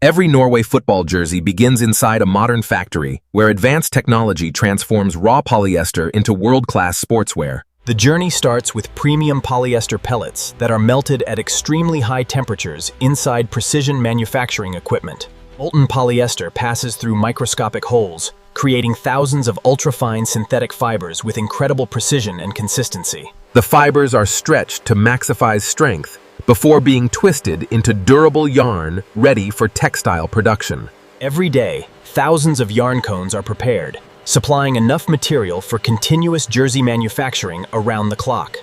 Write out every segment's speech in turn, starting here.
Every Norway football jersey begins inside a modern factory where advanced technology transforms raw polyester into world-class sportswear. The journey starts with premium polyester pellets that are melted at extremely high temperatures inside precision manufacturing equipment. Molten polyester passes through microscopic holes, creating thousands of ultra-fine synthetic fibers with incredible precision and consistency. The fibers are stretched to maximize strength before being twisted into durable yarn ready for textile production. Every day, thousands of yarn cones are prepared, supplying enough material for continuous jersey manufacturing around the clock.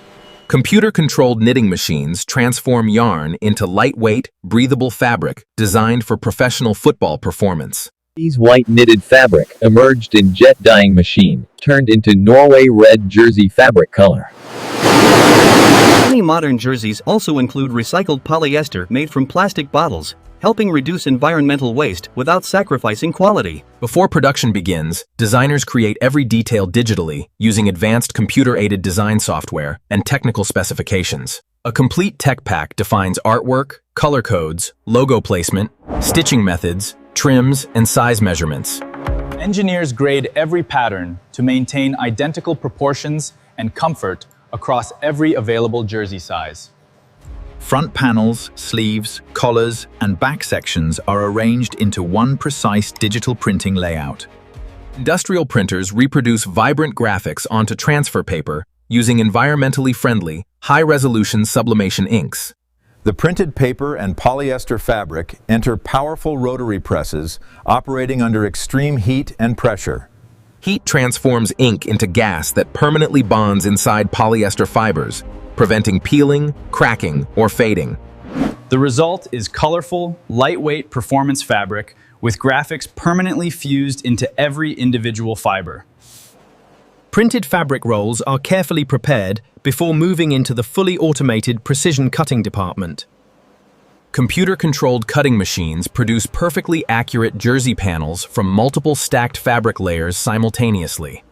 Computer-controlled knitting machines transform yarn into lightweight, breathable fabric designed for professional football performance. These white knitted fabric emerged in jet dyeing machine, turned into Norway red jersey fabric color. Many modern jerseys also include recycled polyester made from plastic bottles, helping reduce environmental waste without sacrificing quality. Before production begins, designers create every detail digitally using advanced computer-aided design software and technical specifications. A complete tech pack defines artwork, color codes, logo placement, stitching methods, trims, and size measurements. Engineers grade every pattern to maintain identical proportions and comfort across every available jersey size. Front panels, sleeves, collars, and back sections are arranged into one precise digital printing layout. Industrial printers reproduce vibrant graphics onto transfer paper using environmentally friendly, high-resolution sublimation inks. The printed paper and polyester fabric enter powerful rotary presses operating under extreme heat and pressure. Heat transforms ink into gas that permanently bonds inside polyester fibers, preventing peeling, cracking, or fading. The result is colorful, lightweight performance fabric with graphics permanently fused into every individual fiber. Printed fabric rolls are carefully prepared before moving into the fully automated precision cutting department. Computer-controlled cutting machines produce perfectly accurate jersey panels from multiple stacked fabric layers simultaneously.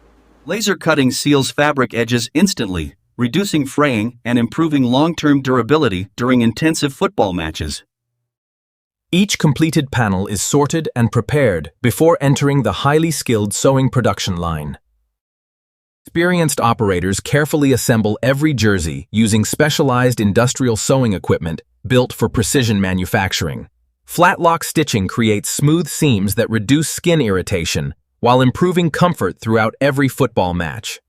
Laser cutting seals fabric edges instantly, reducing fraying and improving long-term durability during intensive football matches. Each completed panel is sorted and prepared before entering the highly skilled sewing production line. Experienced operators carefully assemble every jersey using specialized industrial sewing equipment built for precision manufacturing. Flat-lock stitching creates smooth seams that reduce skin irritation while improving comfort throughout every football match.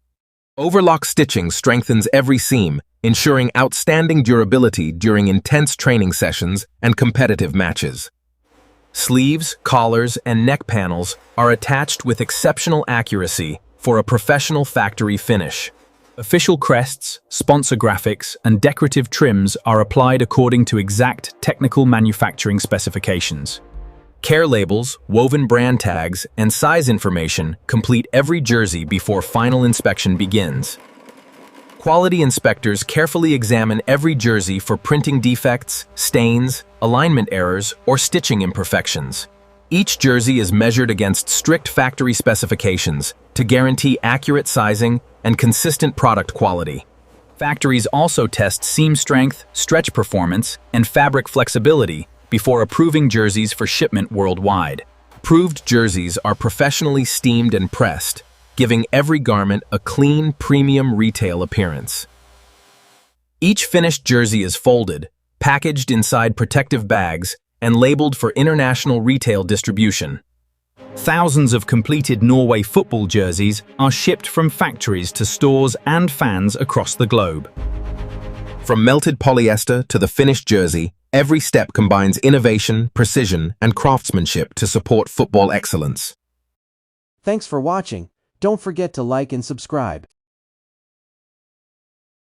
Overlock stitching strengthens every seam, ensuring outstanding durability during intense training sessions and competitive matches. Sleeves, collars, and neck panels are attached with exceptional accuracy for a professional factory finish. Official crests, sponsor graphics, and decorative trims are applied according to exact technical manufacturing specifications. Care labels, woven brand tags, and size information complete every jersey before final inspection begins. Quality inspectors carefully examine every jersey for printing defects, stains, alignment errors, or stitching imperfections. Each jersey is measured against strict factory specifications to guarantee accurate sizing and consistent product quality. Factories also test seam strength, stretch performance, and fabric flexibility before approving jerseys for shipment worldwide. Approved jerseys are professionally steamed and pressed, giving every garment a clean, premium retail appearance. Each finished jersey is folded, packaged inside protective bags, and labeled for international retail distribution. Thousands of completed Norway football jerseys are shipped from factories to stores and fans across the globe. From melted polyester to the finished jersey, every step combines innovation, precision, and craftsmanship to support football excellence. Thanks for watching. Don't forget to like and subscribe.